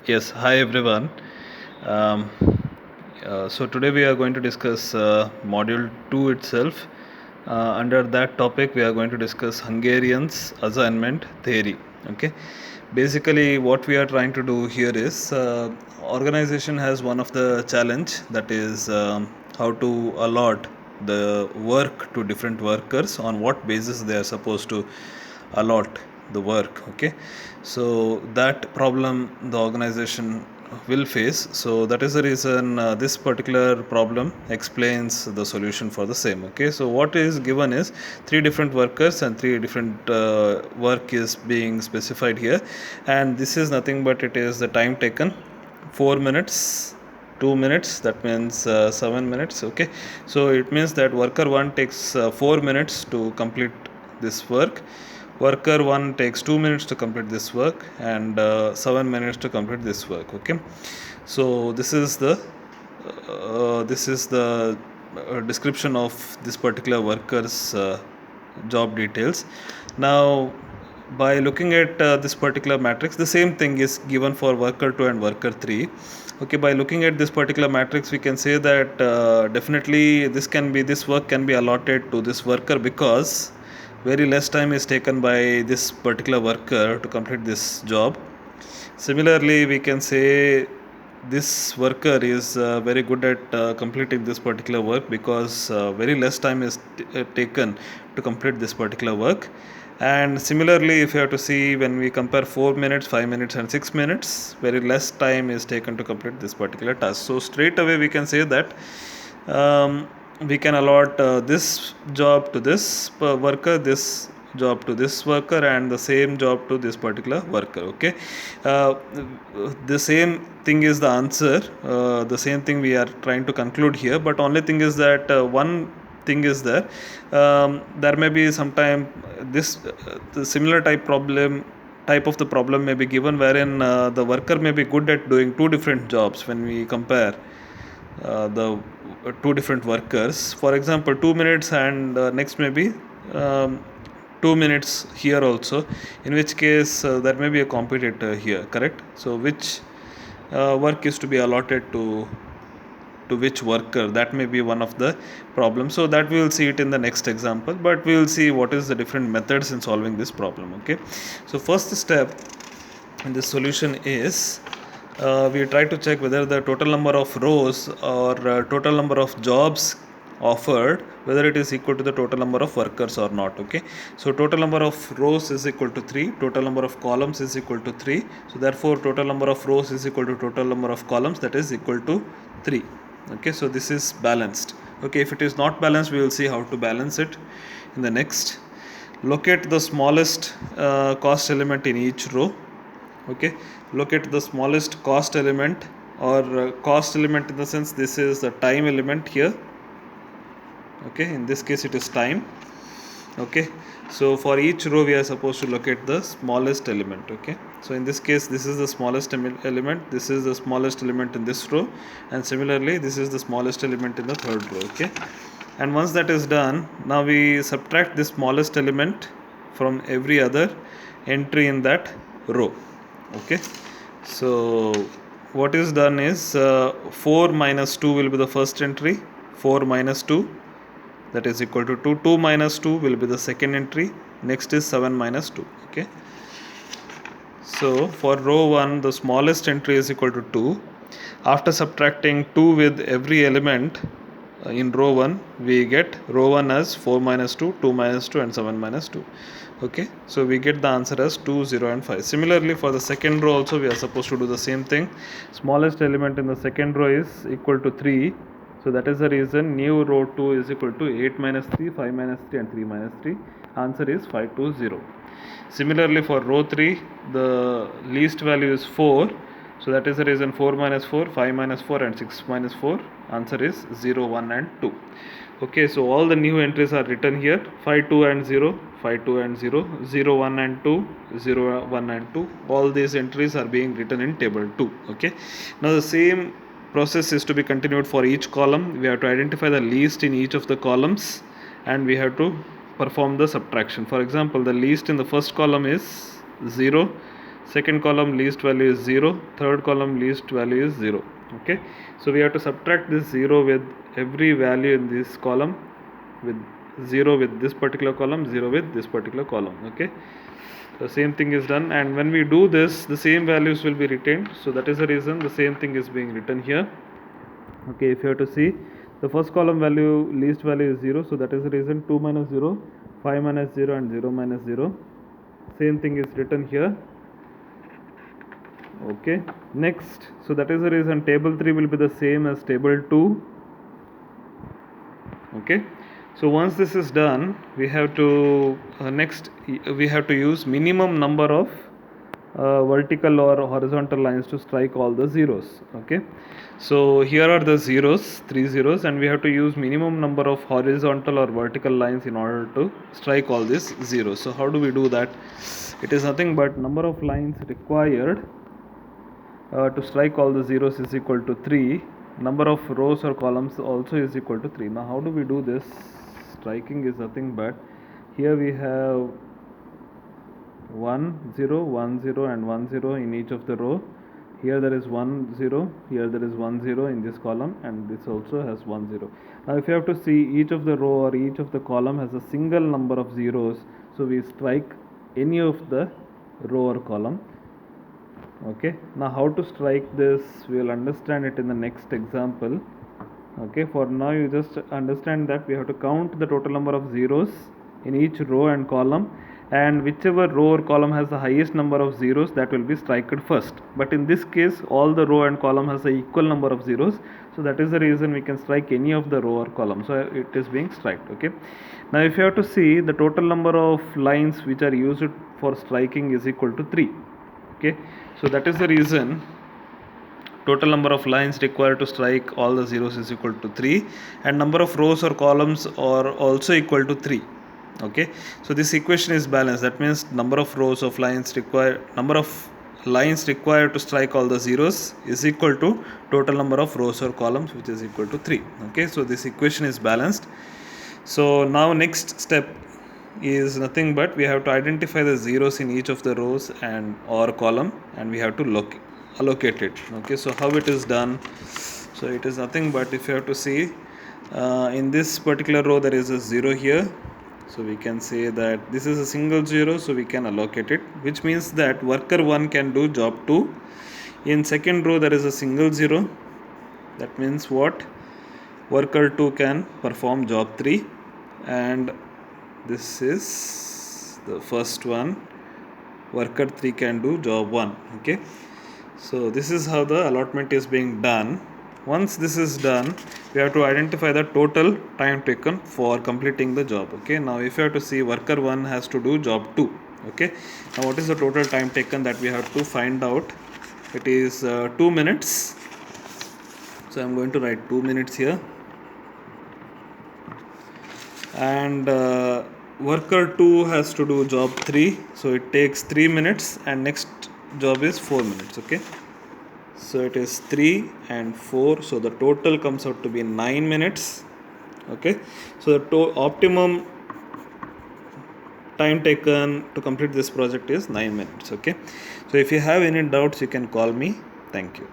Yes, hi everyone. Um, so today we are going to discuss module 2 itself. Under that topic, we are going to discuss Hungarian's assignment theory. Okay, basically, what we are trying to do here is organization has one of the challenge, that is how to allot the work to different workers, on what basis they are supposed to allot the work. Okay, so that problem the organization will face. So that is the reason this particular problem explains the solution for the same. Okay, so what is given is three different workers and three different work is being specified here, and this is nothing but it is the time taken: 4 minutes, 2 minutes, that means 7 minutes. Okay, so it means that worker 1 takes 4 minutes to complete this work, worker 1 takes 2 minutes to complete this work, and 7 minutes to complete this work. Okay, so this is the description of this particular worker's job details. Now, by looking at this particular matrix, the same thing is given for worker 2 and worker 3. Okay, by looking at this particular matrix, we can say that definitely this work can be allotted to this worker, because very less time is taken by this particular worker to complete this job. Similarly, we can say this worker is very good at completing this particular work, because very less time is taken to complete this particular work. And similarly, if you have to see, when we compare 4 minutes, 5 minutes and 6 minutes, very less time is taken to complete this particular task. So straight away we can say that we can allot this job to this worker, this job to this worker, and the same job to this particular worker. Okay, uh, the same thing is the answer, the same thing we are trying to conclude here, but only thing is that one thing is there, there may be sometime this the similar type of the problem may be given, wherein the worker may be good at doing two different jobs when we compare the two different workers. For example, 2 minutes and next maybe um, 2 minutes here also, in which case there may be a competitor here, correct? So which work is to be allotted to which worker, that may be one of the problems. So that we will see it in the next example, but we will see what is the different methods in solving this problem. Okay, so first step in this solution is we try to check whether the total number of rows or total number of jobs offered, whether it is equal to the total number of workers or not. Okay, so total number of rows is equal to 3, total number of columns is equal to 3, so therefore total number of rows is equal to total number of columns, that is equal to 3. Okay, so this is balanced. Okay, if it is not balanced, we will see how to balance it in the next. Locate the smallest cost element in each row. Okay, locate the smallest cost element, or cost element in the sense this is the time element here. Okay, in this case it is time. Okay, so for each row we are supposed to locate the smallest element. Okay, so in this case this is the smallest element, this is the smallest element in this row, and similarly this is the smallest element in the third row. Okay, and once that is done, now we subtract the smallest element from every other entry in that row. Okay, so what is done is 4 minus 2 will be the first entry, 4 minus 2, that is equal to 2, 2 minus 2 will be the second entry, next is 7 minus 2. Okay, so for row 1 the smallest entry is equal to 2. After subtracting 2 with every element in row 1, we get row 1 as 4 minus 2, 2 minus 2 and 7 minus 2. Okay, so we get the answer as 2, 0 and 5. Similarly, for the second row also we are supposed to do the same thing. Smallest element in the second row is equal to 3, so that is the reason new row 2 is equal to 8 minus 3, 5 minus 3 and 3 minus 3. Answer is 5, 2, 0. Similarly, for row 3 the least value is 4, so that is the reason 4 minus 4, 5 minus 4 and 6 minus 4. Answer is 0, 1 and 2. Okay, so all the new entries are written here: 5, 2 and 0, 5, 2 and 0, 0, 1 and 2, 0, 1 and 2. All these entries are being written in table 2. Okay, now the same process is to be continued for each column. We have to identify the least in each of the columns, and we have to perform the subtraction. For example, the least in the first column is 0, second column least value is 0, third column least value is 0. Okay, so we have to subtract this 0 with every value in this column, with 0 with this particular column, 0 with this particular column. Okay, the same thing is done, and when we do this, the same values will be retained. So that is the reason the same thing is being written here. Okay, if you have to see, the first column value, least value is 0, so that is the reason 2 minus 0, 5 minus 0 and 0 minus 0. Same thing is written here. Okay, next, so that is the reason table 3 will be the same as table 2. Okay, so once this is done, we have to next we have to use minimum number of vertical or horizontal lines to strike all the zeros. Okay, so here are the zeros, 3 zeros, and we have to use minimum number of horizontal or vertical lines in order to strike all these zeros. So how do we do that? It is nothing but number of lines required to strike all the zeros is equal to 3. Number of rows or columns also is equal to 3. Now how do we do this? Striking is nothing but, here we have 1 0 1 0 and 1 0 in each of the row. Here there is 1 0, here there is 1 0 in this column, and this also has 1 0. Now if you have to see, each of the row or each of the column has a single number of zeros, so we strike any of the row or column. Okay, now how to strike this, we will understand it in the next example. Okay, for now you just understand that we have to count the total number of zeros in each row and column, and whichever row or column has the highest number of zeros, that will be striked first. But in this case, all the row and column has the equal number of zeros, so that is the reason we can strike any of the row or column, so it is being striked. Okay, now if you have to see, the total number of lines which are used for striking is equal to 3. Okay, so that is the reason total number of lines required to strike all the zeros is equal to 3, and number of rows or columns are also equal to 3. Okay, so this equation is balanced. That means number of rows of lines required, number of lines required to strike all the zeros is equal to total number of rows or columns, which is equal to 3. Okay, so this equation is balanced. So now next step is nothing but we have to identify the zeros in each of the rows and or column, and we have to allocate it. Okay, so how it is done? So it is nothing but, if you have to see, in this particular row there is a 0 here, so we can say that this is a single 0, so we can allocate it, which means that worker 1 can do job 2. In second row there is a single 0, that means what, worker 2 can perform job 3, and this is the first one, worker 3 can do job 1. Okay, so this is how the allotment is being done. Once this is done, we have to identify the total time taken for completing the job. Okay, now if you have to see, worker 1 has to do job 2. Okay, now what is the total time taken that we have to find out? It is 2 minutes. So I am going to write 2 minutes here, and worker 2 has to do job 3, so it takes 3 minutes, and next job is 4 minutes. Okay, so it is 3 and 4, so the total comes out to be 9 minutes. Okay, so the optimum time taken to complete this project is 9 minutes. Okay, so if you have any doubts, you can call me. Thank you.